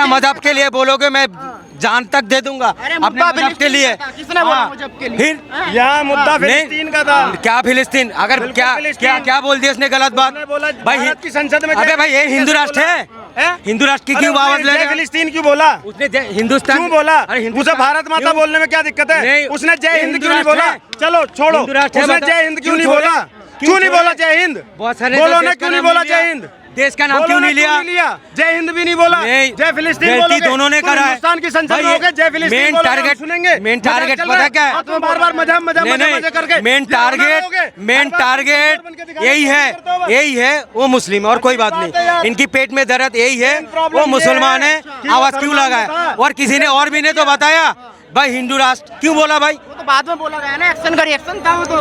अपना मजहब के लिए बोलोगे मैं जान तक दे दूंगा अपने मजहब के लिए। किसने बोला मजहब के लिए? फिर यहाँ मुद्दा फिलिस्तीन का था। क्या फिलिस्तीन? अगर क्या क्या क्या बोल दिया उसने गलत बात? भाई भारत की संसद में अबे भाई ये हिंदू राष्ट्र है, हिंदू राष्ट्र की क्यों आवाज ले? फिलिस्तीन क्यों बोला उसने हिंदुस्तान क्यों बोला? अरे उसे भारत माता बोलने में क्या दिक्कत है? उसने जय हिंद क्यों नहीं बोला? चलो छोड़ो, उसने जय हिंद क्यों नहीं बोला? क्यों नहीं बोला जय हिंद? बहुत सारे बोलो ने क्यों नहीं बोला जय हिंद? देश का नाम क्यों नहीं लिया? जय हिंद भी नहीं बोला, जय फिलिस्तीन गलती दोनों ने करा है। हिंदुस्तान की संसद में हो गए, जय फिलिस्तीन मेन बोलोगे, हम टारगेट सुनेंगे। मेन टारगेट पता क्या है? तुम बार बार मजहब करके मेन टारगेट यही है वो मुस्लिम और कोई बात नहीं। इनकी पेट में दर्द यही है, वो मुसलमान है, आवाज क्यों लगाए? और किसी ने और भी ने तो बताया भाई हिंदू राष्ट्र क्यों बोला भाई? वो तो बाद में बोला गया ना, एक्शन का रिएक्शन था वो तो।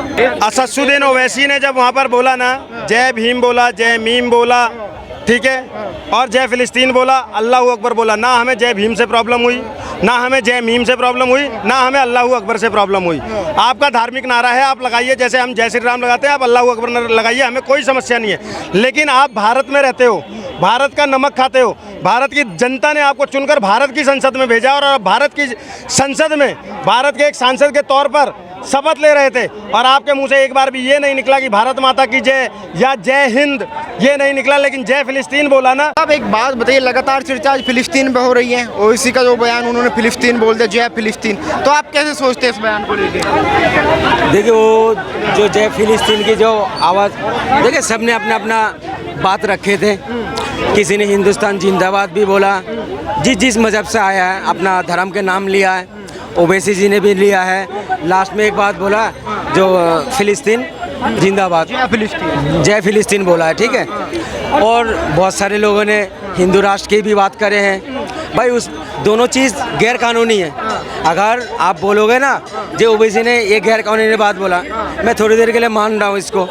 असदुद्दीन ओवैसी ने जब वहाँ पर बोला ना, जय भीम बोला, जय मीम बोला, ठीक है, और जय फिलिस्तीन बोला, अल्लाह अकबर बोला, ना हमें जय भीम से प्रॉब्लम हुई, ना हमें जय मीम से प्रॉब्लम हुई, ना हमें अल्लाह अकबर से प्रॉब्लम हुई। आपका धार्मिक नारा है, आप लगाइए, जैसे हम जय श्री राम लगाते हैं, आप अल्लाह अकबर लगाइए, हमें कोई समस्या नहीं है। लेकिन आप भारत में रहते हो, भारत का नमक खाते हो, भारत की जनता ने आपको चुनकर भारत की संसद में भेजा और भारत की संसद में भारत के एक सांसद के तौर पर शपथ ले रहे थे और आपके मुंह से एक बार भी ये नहीं निकला कि भारत माता की जय या जय हिंद, ये नहीं निकला, लेकिन जय फिलिस्तीन बोला ना। अब एक बात बताइए, लगातार चर्चा आज फिलिस्तीन पे हो रही है, ओवैसी का जो बयान उन्होंने फिलिस्तीन बोल दिया, जय फिलिस्तीन, तो आप कैसे सोचते हैं इस बयान को लेकर? देखिए वो जो जय फिलिस्तीन की जो आवाज़, देखिए सबने अपना अपना बात रखे थे। किसी ने हिंदुस्तान जिंदाबाद भी बोला, जिस मज़हब से आया है अपना धर्म के नाम लिया है। ओवैसी जी ने भी लिया है। लास्ट में एक बात बोला जो फिलिस्तीन जिंदाबाद, जय फिलिस्तीन बोला है, ठीक है। और बहुत सारे लोगों ने हिंदू राष्ट्र की भी बात करे हैं। भाई उस दोनों चीज़ गैर कानूनी है। अगर आप बोलोगे ना जो ओवैसी ने ये गैर कानूनी बात बोला, मैं थोड़ी देर के लिए मान रहा हूँ इसको,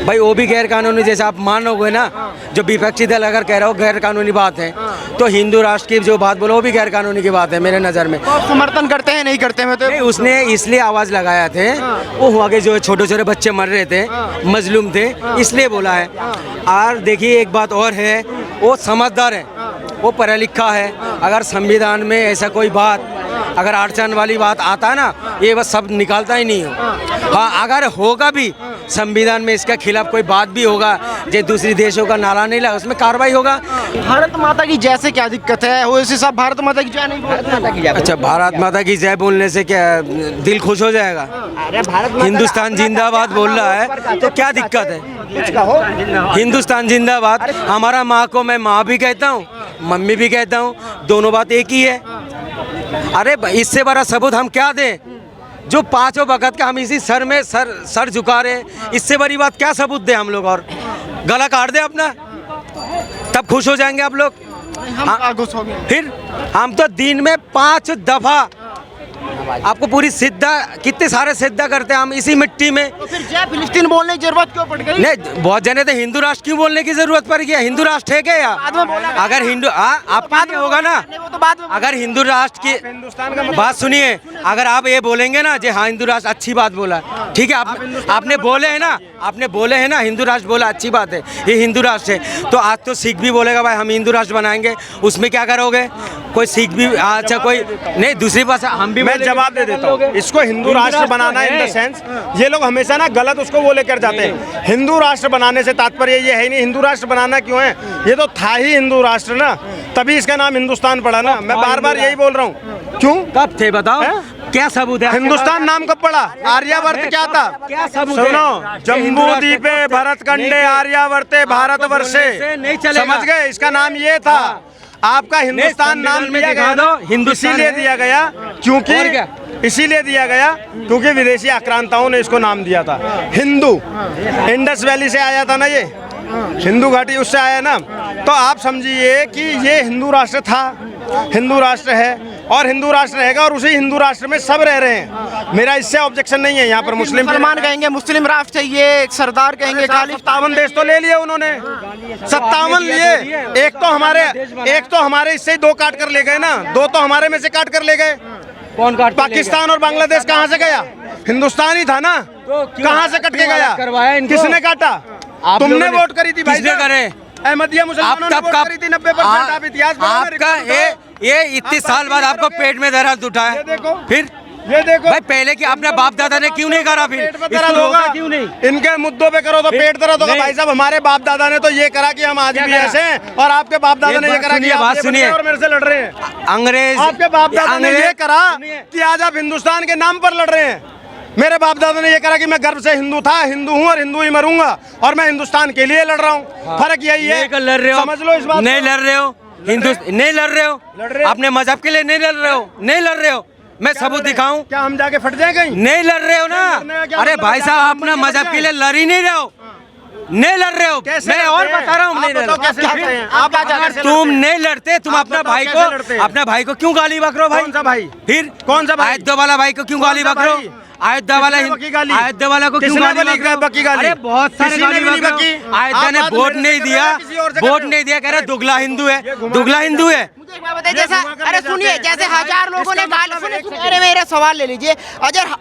भाई वो भी गैर कानूनी, जैसे आप मानोगे ना जो विपक्षी दल अगर कह रहा हो गैर कानूनी बात है, तो हिंदू राष्ट्र की जो बात बोलो वो भी गैर कानूनी की बात है मेरे नज़र में। तो समर्थन करते हैं नहीं करते हैं? तो नहीं, उसने इसलिए आवाज़ लगाया थे, वो हुआ कि जो छोटे छोटे बच्चे मर रहे थे, मजलूम थे, इसलिए बोला है। और देखिए एक बात और है, वो समझदार है, वो पढ़ा लिखा है। अगर संविधान में ऐसा कोई बात, अगर अड़चन वाली बात आता है ना, ये बस सब निकालता ही नहीं हो। हाँ अगर होगा भी संविधान में इसके खिलाफ कोई बात भी होगा, जो दूसरी देशों का नारा नहीं लगा, उसमें कार्रवाई होगा। भारत माता की जय से क्या दिक्कत है? ओवैसी साहब भारत माता की जय नहीं बोलते? अच्छा, भारत माता की जय बोलने से क्या दिल खुश हो जाएगा? हिंदुस्तान जिंदाबाद बोल रहा है तो क्या दिक्कत है? हिंदुस्तान जिंदाबाद, हमारा माँ को मैं माँ भी कहता हूँ, मम्मी भी कहता हूँ, दोनों बात एक ही है। अरे इससे बड़ा सबूत हम क्या दें? जो पांचों वक्त का हम इसी सर में सर झुका रहे, इससे बड़ी बात क्या सबूत दें हम लोग? और गला काट दें अपना, तब खुश हो जाएंगे आप लोग? हम खुश हो गए। फिर हम तो दिन में 5 दफा आपको पूरी सिद्धा, कितने सारे सिद्धा करते हैं हम इसी मिट्टी में। तो फिर जय फिलिस्तीन बोलने की जरूरत क्यों पड़ गई? नहीं, बहुत जने थे हिंदू राष्ट्र क्यों बोलने की जरूरत पड़ गई? हिंदू राष्ट्र है क्या यार? बाद में बोला अगर हिंदू आप बात में होगा ना, वो तो बाद में अगर हिंदू राष्ट्र की हिंदुस्तान का बात सुनिए, अगर आप ये बोलेंगे ना जो हाँ हिंदू राष्ट्र अच्छी बात बोला, ठीक है, आपने बोले है ना, आपने बोले है ना हिंदू राष्ट्र बोला अच्छी बात है, ये हिंदू राष्ट्र है, तो आज तो सिख भी बोलेगा भाई हम हिंदू राष्ट्र बनाएंगे, उसमें क्या करोगे? कोई सिख भी, अच्छा कोई नहीं, दूसरी भाषा हम भी, मैं जवाब दे देता हूँ। इसको हिंदू राष्ट्र बनाना इन द सेंस, ये लोग हमेशा ना गलत उसको वो लेकर जाते हैं। हिंदू राष्ट्र बनाने से तात्पर्य ये है ही नहीं। हिंदू राष्ट्र बनाना क्यों है? ये तो था ही हिंदू राष्ट्र ना, तभी इसका नाम हिंदुस्तान पड़ा ना। मैं बार बार यही बोल रहा हूँ। क्यों? कब थे बताओ? क्या सबूत है? हिंदुस्तान नाम कब पड़ा? आर्यावर्त क्या था? क्या सबूत है? सुनो, जम्बू द्वीपे भरत कंडे आर्यावर्ते भारत वर्षे, समझ गए? इसका नाम ये था। आपका हिंदुस्तान नाम लिया गया, इसीलिए दिया गया क्योंकि इसीलिए दिया गया क्योंकि विदेशी आक्रांताओं ने इसको नाम दिया था हिंदू। इंडस वैली से आया था ना, ये हिंदू घाटी उससे आया ना। तो आप समझिए कि ये हिंदू राष्ट्र था, हिंदू राष्ट्र है और हिंदू राष्ट्र रहेगा, और उसी हिंदू राष्ट्र में सब रह रहे हैं। मेरा इससे ऑब्जेक्शन नहीं है। यहाँ पर मुसलमान कहेंगे मुस्लिम राष्ट्र चाहिए, सरदार कहेंगे खाली। 57 देश तो ले लिए उन्होंने, 57 लिए। एक तो हमारे इससे 2 काट कर ले गए ना, 2 तो हमारे में से काट कर ले गए। कौन काट? पाकिस्तान और बांग्लादेश कहाँ से गया? हिंदुस्तान ही था ना, कहाँ से कट के गया? किसने काटा? तुमने वोट करी थी भाई, किसने करे? अहमदिया मुसलमानों ने वोट करी थी 90%। आप इतिहास आपका ये इतने साल बाद आपको पेट में दर्द उठा ये है, देखो। फिर ये देखो भाई पहले की अपने बाप दादा ने क्यों नहीं करा, फिर पेट में इसको दर्द रोका होगा क्यों नहीं? इनके मुद्दों पे करो तो फिर- पेट दर्द होगा। नहीं। भाई साहब हमारे बाप दादा ने तो ये करा कि हम आज क्या भी करा? ऐसे हैं और आपके बाप दादा ने ये करा कि सुनिए, आप बात ये बन सुनिए। गए और मेरे से लड़ रहे हैं। अंग्रेज आपके बाप दादा ने अंग्रेज- ये करा सुनिए। कि आज आप हिंदुस्तान के नाम पर लड़ रहे हैं। मेरे बाप दादा ने ये करा कि मैं गर्व से हिंदू था, हिंदू हूँ और हिंदू ही मरूंगा और मैं हिंदुस्तान के लिए लड़ रहा हूँ। फर्क यही है। नहीं कर लड़ रहे हो, समझ लो इस बात नहीं को। लड़ रहे हो, हिंदू नहीं लड़ रहे हो, लड़ रहे हो। अपने मजहब के लिए नहीं लड़ रहे हो, नहीं लड़ रहे हो, मैं सबूत दिखाऊं? क्या हम जाके फट जाए कहीं? नहीं लड़ रहे हो ना। लड़ने का क्या अरे मतलब भाई है? साहब क्या अपना मतलब मजहब क्या के है? लिए लड़ ही नहीं रहे हो, नहीं लड़ रहे हो। कैसे मैं लड़ते और हैं? बता रहा हूँ, आप नहीं लड़ बताओ रहे कैसे लड़ते हैं? आप हो। बताओ कैसे तुम लड़ते हैं? नहीं लड़ते, तुम आप अपना बताओ भाई कैसे लड़ते हैं? को, अपने भाई को क्यों गाली बक रहे हो भाई? कौन सा भाई? फिर कौन सा भाई? अयोध्या वाला भाई को क्यों गाली सा बक रहे भाई? हो? अयोध्या वाला किसने बकी गाली? अयोध्या वाला को क्यों किसने गाली बकी बक रहे हो? बकी गाली? अरे बहुत सारे किसी ने गाली भी नहीं बक रहे बकी। हो। अयोध्या आप ने बात वोट मेरे नहीं से कर दिया, रहे हो, किसी और से कर वोट रहे हो? नहीं दिया, कह रहे दुगला हिंदू है, घुमा दुगला कर हिंदू है। मुझे एक बात बताइए, ये जैसे घुमा कर अरे ले सुनिए, जाते हैं। जैसे इसका हजार लोगों ने मतलब गाली है, सुनिए, एक सुनिए, सेकंड। अरे मेरा सवाल ले लीजिए।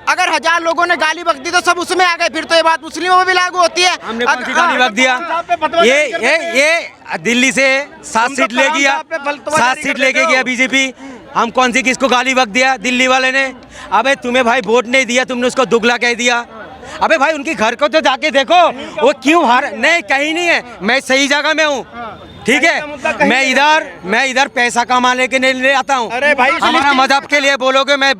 अगर हजार लोगों ने गाली बक दी तो सब उसमें आ गए, फिर तो ये बात मुस्लिमों में भी लागू होती है। हमने कौन सी गाली बक दिया? साहब पे फतवा ये जारी कर देते हैं। ये दिल्ली से 7 हम तो सीट ले कलाम गया, साहब पे फतवा 7 जारी सीट कर लेके देते गया हो। बीजेपी। हम कौन सी किसको गाली बक दिया? दिल्ली वाले ने। अबे तुम्हें भाई वोट नहीं दिया, तुमने उसको दुगला कह दिया। अबे भाई उनकी घर को तो जाके देखो, वो क्यों हार, नहीं कहीं नहीं है, मैं सही जगह में हूँ, ठीक का मुद्दा है। कहीं मैं इधर पैसा कमाने के नहीं ले आता हूँ। अरे भाई, हमारा मजहब के लिए बोलोगे मैं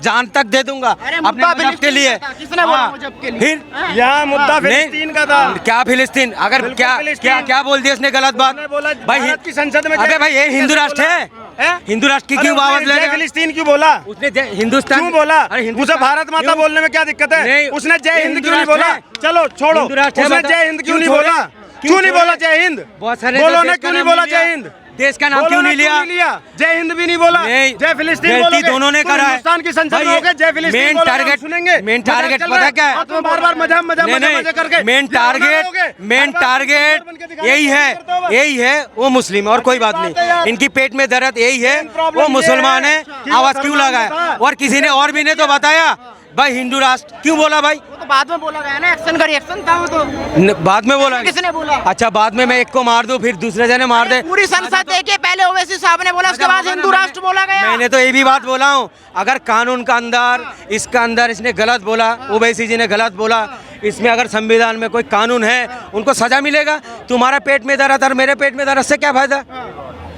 जान तक दे दूंगा, अरे अपने मुद्दा मजहब के लिए। फिलिस्तीन का था, किसने बोला हाँ, मजहब के लिए? फिर यहाँ मुद्दा नहीं, फिलिस्तीन का था। क्या फिलिस्तीन? अगर बिल्कुल क्या फिलिस्तीन। क्या क्या बोल दिया उसने गलत बात? उसने बोला भाई भारत की संसद में अबे जय भाई ये फिलिस्तीन हिंदू कैसे राष्ट्र बोला? है, हैं? हिंदू राष्ट्र की अरे क्यों आवाज उसने जय लेगा? फिलिस्तीन क्यों बोला? उसने हिंदुस्तान क्यों बोला? अरे उसे हिंदुस्तान- भारत माता क्यों? बोलने में क्या दिक्कत है? नहीं, उसने जय ये हिंद हिंदू क्यों नहीं राष्ट्र बोला? है। चलो छोड़ो, हिंदू राष्ट्र है, उसने बता। जय हिंद क्यों क्यों नहीं छोड़े? बोला? क्यों क्यों नहीं छोड़े? बोला जय हिंद? बहुत सारे बोलो तो ना देश क्यों का नहीं नाम बोला लिया। जय हिंद? देश का नाम बोलो क्यों ना नहीं लिया? जय हिंद भी नहीं बोला, नहीं, जय फिलिस्तीन गलती बोलोगे? दोनों ने तुम करा है। हिंदुस्तान की संसद भाई में ये होके जय फिलिस्तीन मेन बोलोगे, हम टारगेट- सुनेंगे। मेन मजाक टारगेट चल रहा पता क्या है? और तुम बार-बार मजा नहीं करके मेन ये बना लोगे। टारगेट मेन हर बार बन के टारगेट दिखाने यही की है, कोशिश करते हो बस। यही है, वो मुस्लिम और कोई बात बात है नहीं। यार। इनकी पेट में दर्द यही है, मेन प्रॉब्लम वो ये मुसलमान है है, कि वो आवाज क्यों सलमान लगाया? था। और किसी ने और भी ने तो बताया भाई हिंदू राष्ट्र क्यों बोला भाई? वो तो बाद में बोला गया ना, एक्शन का रिएक्शन था वो तो। बाद में बोला किसने बोला? अच्छा बाद में मैं एक को मार दूं फिर दूसरे जने मार दे। पूरी संसद देखिए, पहले ओवैसी साहब ने बोला, उसके बाद हिंदू राष्ट्र बोला गया। मैंने तो ये भी बात बोला हूँ, अगर कानून का अंदर इसका अंदर इसने गलत बोला, ओवैसी जी ने गलत बोला, इसमें अगर संविधान में कोई कानून है उनको सजा मिलेगा। तुम्हारा पेट में दर्द और मेरे पेट में दर्द से क्या फायदा?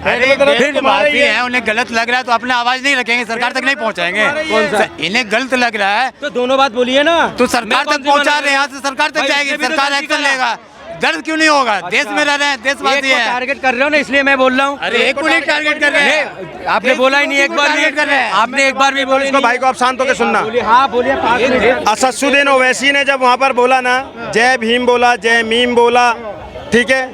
अरे फिर फिर माफी है, उन्हें गलत लग रहा है तो अपने आवाज नहीं रखेंगे, सरकार तक नहीं पहुंचाएंगे। कौन सा? इन्हें गलत लग रहा है तो दोनों बात बोलिए ना, तो सरकार मैं कौन तक सी पहुंचा बना- रहे हैं, यहाँ से सरकार तक भाई, जाएगी, इसने भी तो सरकार गलती एक्शन करा। लेगा। दर्द क्यों नहीं होगा? देश में रह रहे हैं, देशवासी एक को है। टारगेट कर रहे हो ना, इसलिए मैं बोल रहा हूँ। अरे एक को नहीं टारगेट कर रहे हैं, नहीं, आपने बोला ही नहीं, एक बार टारगेट कर रहे नहीं, हैं। आपने एक बार भी बोला ही इसको नहीं। भाई को आप शांत होकर सुनना। बोलिए, हाँ बोलिए, 5 मिनट। असदुद्दीन ओवैसी ने जब वहाँ पर बोला ना, जय भीम बोला, जय मीम बोला, ठीक है,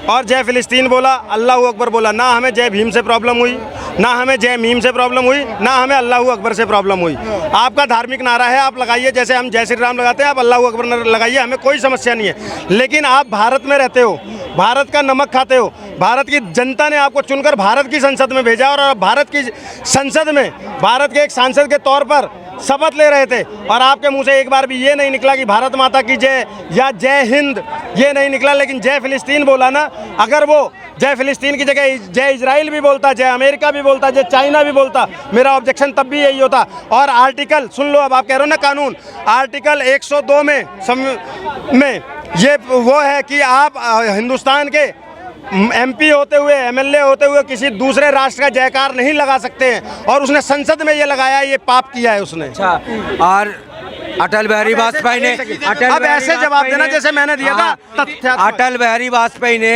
और जय फिलिस्तीन बोला, अल्लाह अकबर बोला, ना हमें जय भीम से प्रॉब्लम हुई, ना हमें जय मीम से प्रॉब्लम हुई, ना हमें अल्लाह अकबर से प्रॉब्लम हुई। आपका धार्मिक नारा है, आप लगाइए, जैसे हम जय श्री राम लगाते हैं, आप अल्लाह अकबर लगाइए, हमें कोई समस्या नहीं है। लेकिन आप भारत में रहते हो, भारत का नमक खाते हो, भारत की जनता ने आपको चुनकर भारत की संसद में भेजा और भारत की संसद में भारत के एक सांसद के तौर पर शपथ ले रहे थे और आपके मुंह से एक बार भी ये नहीं निकला कि भारत माता की जय या जय हिंद, ये नहीं निकला, लेकिन जय फिलिस्तीन बोला ना। अगर वो जय फिलिस्तीन की जगह जय इजराइल भी बोलता, जय अमेरिका भी बोलता, जय चाइना भी बोलता, मेरा ऑब्जेक्शन तब भी यही होता। और आर्टिकल सुन लो, अब आप कह रहे हो ना कानून, आर्टिकल 102 में ये वो है कि आप हिंदुस्तान के एमपी होते हुए, एमएलए होते हुए किसी दूसरे राष्ट्र का जयकार नहीं लगा सकते हैं, और उसने संसद में ये लगाया, ये पाप किया है उसने। अच्छा, और अटल बिहारी वाजपेयी ने अब ऐसे जवाब देना जैसे मैंने दिया था, तथ्यात्मक। अटल बिहारी वाजपेयी ने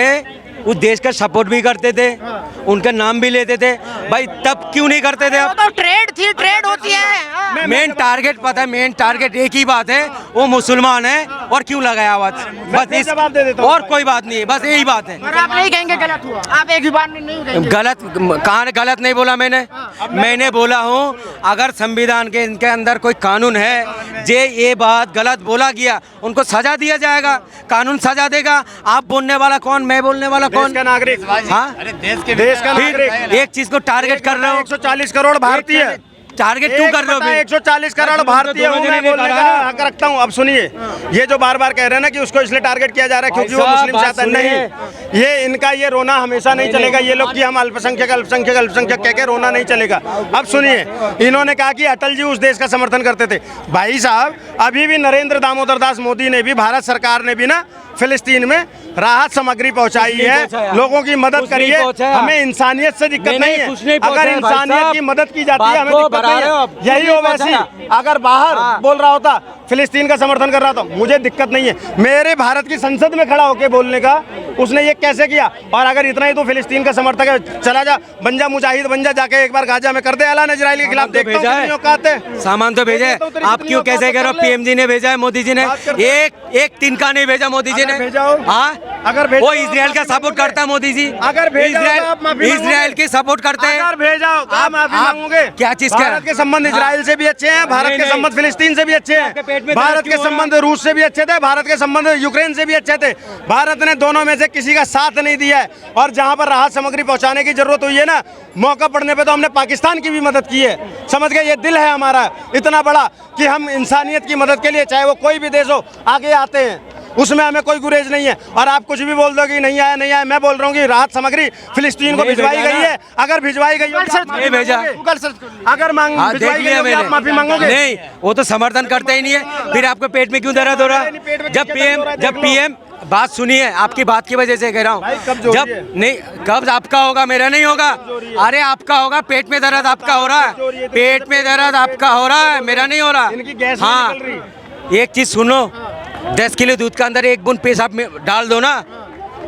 उस देश का सपोर्ट भी करते थे, उनका नाम भी लेते थे भाई, तब क्यों नहीं करते थे? वो अब तो ट्रेड थी, ट्रेड होती है। हाँ। मेन टारगेट पता है, मेन टारगेट एक ही बात है, वो मुसलमान है और क्यों लगाया आवाज, बस इस, जवाब दे देता हूं और कोई बात नहीं है, बस यही बात है। और आप नहीं कहेंगे गलत हुआ, आप एक भी बार नहीं कहेंगे। गलत कहाँ गलत नहीं बोला मैंने बोला हूँ, अगर संविधान के इनके अंदर कोई कानून है, ये बात गलत बोला गया, उनको सजा दिया जाएगा, कानून सजा देगा। आप बोलने वाला कौन, मैं बोलने वाला देश कौन? का नागरिक, हाँ, अरे देश का फिर नागरिक, एक चीज को टारगेट कर रहे हो। 140 करोड़ भारतीय, टारगेट क्यों कर रहे हो फिर? 140 करोड़ तुम तो भारतीय दोनों हूं, जने मैं ने बोलने कहा। का हक रखता हूं। अब सुनिए, ये जो बार बार कह रहे हैं ना कि उसको इसलिए टारगेट किया जा रहा है क्योंकि वो भाई साहब, मुस्लिम से आता है, बात नहीं, ये इनका ये रोना हमेशा नहीं चलेगा। ये लोग कि हम अल्पसंख्यक अल्पसंख्यक अल्पसंख्यक कह के रोना नहीं चलेगा। अब सुनिए, इन्होंने कहा कि अटल जी उस देश का समर्थन करते थे। भाई साहब, अभी भी नरेंद्र दामोदर दास मोदी ने भी, भारत सरकार ने भी ना फिलिस्तीन में राहत सामग्री पहुंचाई है, लोगों की मदद करी है। हमें इंसानियत से दिक्कत नहीं है। अगर इंसानियत की मदद की जाती है हमें दिक्कत नहीं है। यही हो वैसी, अगर बाहर बोल रहा होता फिलिस्तीन का समर्थन कर रहा था, मुझे दिक्कत नहीं है। मेरे भारत की संसद में खड़ा होकर बोलने का उसने ये कैसे किया? और अगर इतना ही तो फिलिस्तीन का समर्थक है, चला जा, बन जा मुजाहिद, बन जा, जाके एक बार गाजा में कर दे ऐलान इजराइल के खिलाफ। देखता हूं कितनी औकात है। सामान तो भेजा है, आप क्यों कैसे कह रहे हो? पीएम जी ने भेजा है, मोदी जी ने एक तिनका नहीं भेजा मोदी जी ने। हाँ, अगर वो इजराइल का सपोर्ट करता है मोदी जी। अगर इजराइल की सपोर्ट करते हैं। अगर भेजाओ तो आप माफी मांगोगे? क्या चीज का? भारत के संबंध इजराइल से भी अच्छे हैं, भारत के संबंध फिलिस्तीन से भी अच्छे हैं, भारत के संबंध रूस से भी अच्छे थे, भारत के संबंध यूक्रेन से भी अच्छे थे। भारत ने दोनों में से किसी का साथ नहीं दिया है। और जहां पर राहत सामग्री पहुंचाने की जरूरत हुई है ना, मौका पड़ने पे तो हमने पाकिस्तान की भी मदद की है। समझ गए? ये दिल है हमारा इतना बड़ा कि हम इंसानियत की मदद के लिए, चाहे वो कोई भी देश हो, आगे आते हैं। उसमें हमें कोई गुरेज नहीं है। और आप कुछ भी बोल दो कि नहीं आया नहीं आया, मैं बोल रहा हूँ कि राहत सामग्री फिलिस्तीन को भिजवाई गई है। अगर भिजवाई गई नहीं भेजा, अगर मांग हाँ, देख भिजवाई लिया गई, आप माफी मांगोगे? नहीं, वो तो समर्थन करते ही नहीं है। फिर आपके पेट में क्यों दर्द हो रहा है? जब पीएम बात सुनिए, आपकी बात की वजह से कह रहा हूँ। जब नहीं, कब्ज आपका होगा, मेरा नहीं होगा। अरे आपका होगा, पेट में दर्द आपका हो रहा है, पेट में दर्द आपका हो रहा है, मेरा नहीं हो रहा। हाँ, एक चीज सुनो, 10 किलो दूध के अंदर एक बूंद पेशाब में डाल दो ना,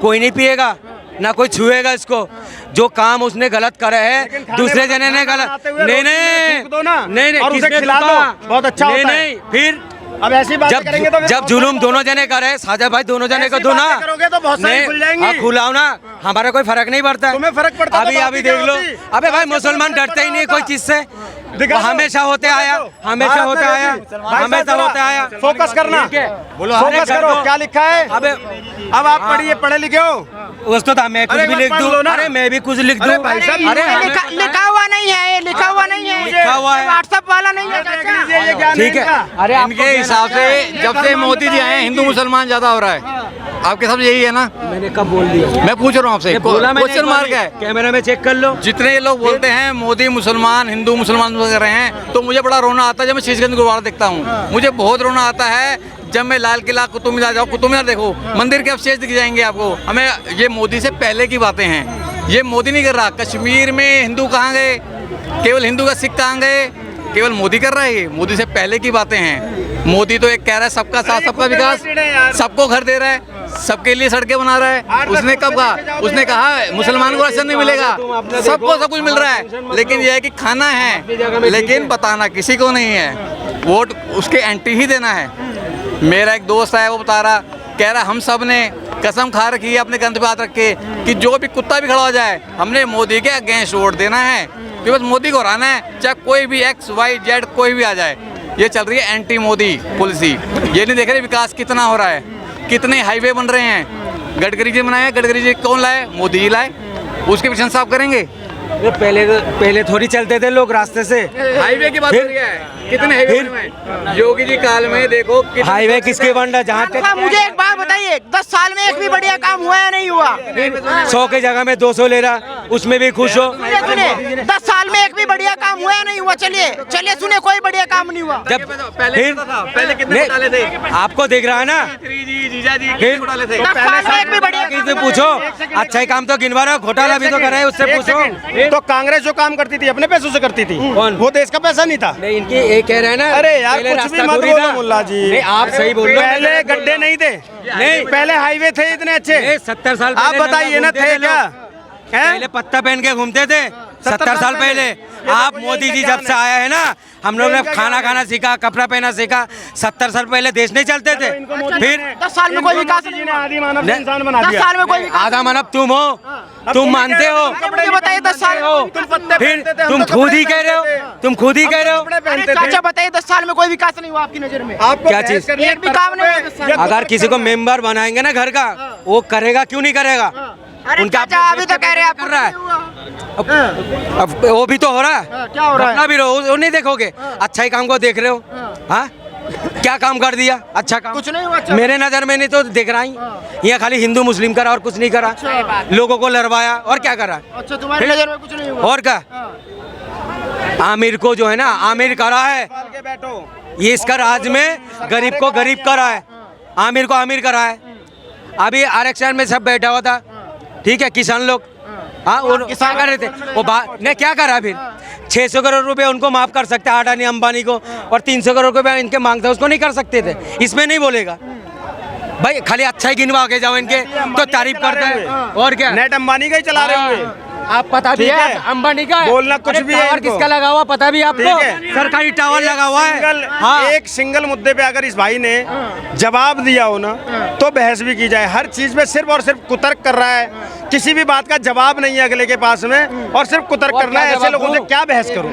कोई नहीं पिएगा, ना कोई छुएगा इसको। जो काम उसने गलत करा है, दूसरे जने ने गलत, नहीं किसने थूका? बहुत अच्छा होता है। नहीं, फिर अब ऐसी बात करेंगे तो जब जुलूम दोनों जने करे, साजा भाई दोनों जने को दो ना, करोगे तो बहुत सारी खुल जाएंगी। खुलाओ ना, हमारा कोई फर्क नहीं पड़ता। तुम्हें फर्क पड़ता है तो अभी देख लो। अबे भाई, मुसलमान डरते ही नहीं कोई चीज से, हमेशा होते आया, हमेशा होता आया, हमेशा होता आया। फोकस करना, फोकस करो। क्या लिखा है? अबे अब आप पढ़िए, पढ़े लिखे हो? उसको था, मैं कुछ भी लिख दूं। अरे मैं भी कुछ लिख दूं। अरे लिखा हुआ नहीं है, लिखा हुआ नहीं है, लिखा हुआ है, व्हाट्सएप वाला नहीं है। ठीक है। अरे इनके हिसाब से जब से मोदी जी आए हैं, हिंदू मुसलमान ज्यादा हो रहा है। आपके सब यही है ना? मैंने कब बोल दिया? मैं पूछ रहा हूँ आपसे, क्वेश्चन मार्क है। कैमरा में चेक कर लो। जितने ये लोग बोलते हैं मोदी मुसलमान हिंदू मुसलमान कर रहे हैं, तो मुझे बड़ा रोना आता है जब मैं शीशगंज गुरुद्वारा देखता हूँ। मुझे बहुत रोना आता है जब मैं लाल किला, कुतुब मीनार जाओ, कुतुब मीनार देखो, मंदिर के अवशेष दिख जाएंगे आपको। हमें ये मोदी से पहले की बातें हैं, ये मोदी नहीं कर रहा। कश्मीर में हिंदू कहाँ गए? केवल हिंदू का सिख कहाँ गए? केवल मोदी कर रहा है। ये मोदी से पहले की बातें हैं। मोदी तो एक कह रहा है सबका साथ सबका विकास, सबको घर दे रहा है, सबके लिए सड़कें बना रहा है। उसने कब कहा? उसने कहा मुसलमान को राशन नहीं मिलेगा, सबको सब कुछ मिल रहा है, लेकिन यह है कि खाना है, लेकिन बताना किसी को नहीं है। वोट उसके एंटी ही देना है। मेरा एक दोस्त है, वो बता रहा, कह रहा हम सब ने कसम खा रखी है अपने कंध पे हाथ रख के कि जो भी कुत्ता भी खड़ा हो जाए, हमने मोदी के अगेंस्ट वोट देना है, कि बस मोदी को हराना है, चाहे कोई भी XYZ कोई भी आ जाए। ये चल रही है एंटी मोदी पॉलिसी। ये नहीं देख रहे विकास कितना हो रहा है, कितने हाईवे बन रहे हैं। गडकरी जी बनाए, गडकरी जी कौन लाए? मोदी जी लाए। उसके पीछे साफ करेंगे। पहले थोड़ी चलते थे लोग रास्ते से। हाईवे की बात हो रही है, कितने हाईवे बने हैं? योगी जी काल में देखो हाईवे किसके बन रहा? जहाँ तक मुझे एक बात बताइए, 10 साल में एक भी बढ़िया काम हुआ या नहीं हुआ? 100 की जगह में 200 ले रहा, उसमें भी खुश हो। सुने, 10 साल में एक भी बढ़िया काम हुआ या नहीं हुआ? चलिए चलिए सुने, कोई बढ़िया काम नहीं हुआ। जब पहले कितने घोटाले थे? आपको देख रहा है ना, जीजा जी फिर घोटाले थे। 10 साल में एक भी बढ़िया किसी से पूछो, अच्छा ही काम तो गिनवा रहा, घोटाला भी तो कर रहे हैं, उससे पूछो। तो कांग्रेस जो काम करती थी अपने पैसों से करती थी, कौन? वो देश का पैसा नहीं था। नहीं, इनकी एक कह रहे हैं ना, अरे यार पहले कुछ रास्ता भी मत थोड़ी बोलो था। मुल्ला जी। नहीं, आप सही बोल रहे हो। पहले गड्ढे नहीं थे, नहीं पहले हाईवे थे इतने अच्छे। 70 साल आप पहले बताइए ना, घूमते थे लोग। क्या? पहले पत्ता पहन के घूमते थे 70 साल पहले। आप मोदी जी जब से आया है ना, हम लोग ने खाना सीखा, कपड़ा पहना सीखा। 70 साल पहले देश नहीं चलते थे। फिर 10 साल में कोई विकास नहीं हुआ। आदि मानव से इंसान बना 10 दिया। साल में कोई विकास। आधा मानव तुम हो, तुम मानते हो। मुझे बताइए 10 साल फिर तुम खुद ही कह रहे हो, तुम खुद ही कह रहे हो। अरे चाचा बताइए, 10 साल में कोई विकास नहीं हुआ आपकी नजर में? क्या चीज? एक भी काम नहीं हुआ 10 साल में। अगर किसी को मेंबर बनाएंगे ना घर का, वो करेगा क्यों नहीं करेगा? अरे उनका चाचा, अपने अभी तो कह रहे हैं आप कर रहा है। अब वो भी तो हो रहा है। क्या हो रहा है? अपना भी रहो, वो नहीं देखोगे। अच्छा ही काम को देख रहे हो। हाँ, क्या काम कर दिया? अच्छा काम कुछ नहीं हुआ अच्छा। मेरे नजर में नहीं तो देख रहा ही। यहाँ खाली हिंदू मुस्लिम करा और कुछ नहीं करा। लोगों को लड़वाया और क्या करा? अच्छा, तुम्हारी नजर में कुछ नहीं हुआ। और क्या? आमिर को जो है ना, आमिर करा है के बैठो ये, इसका राज में गरीब को गरीब करा है, आमिर को आमिर करा है। अभी आरक्षण में सब बैठा हुआ था, ठीक है, किसान लोग। हाँ, वो किसान कर रहे थे, वो ने क्या करा फिर? 600 करोड़ रुपए उनको माफ कर सकते हैं, अडानी अंबानी को, और 300 करोड़ रुपए इनके मांगते उसको नहीं कर सकते थे। इसमें नहीं बोलेगा भाई, खाली अच्छा ही गिनवा के जाओ इनके तो तारीफ करते हैं। और क्या, नेट अंबानी का ही चला रहे हुए। आप पता भी ठीक है है। अंबानी का बोलना कुछ अरे भी है टावर इनको। किसका लगा हुआ पता भी आपको? ठीक है। सरकारी टावर लगा हुआ है। हाँ, एक सिंगल मुद्दे पे अगर इस भाई ने जवाब दिया हो ना तो बहस भी की जाए। हर चीज में सिर्फ और सिर्फ कुतर्क कर रहा है, किसी भी बात का जवाब नहीं है अगले के पास में, और सिर्फ कुतर्क और करना है। क्या ऐसे जवाब लोगों से दूं? क्या बहस करूं?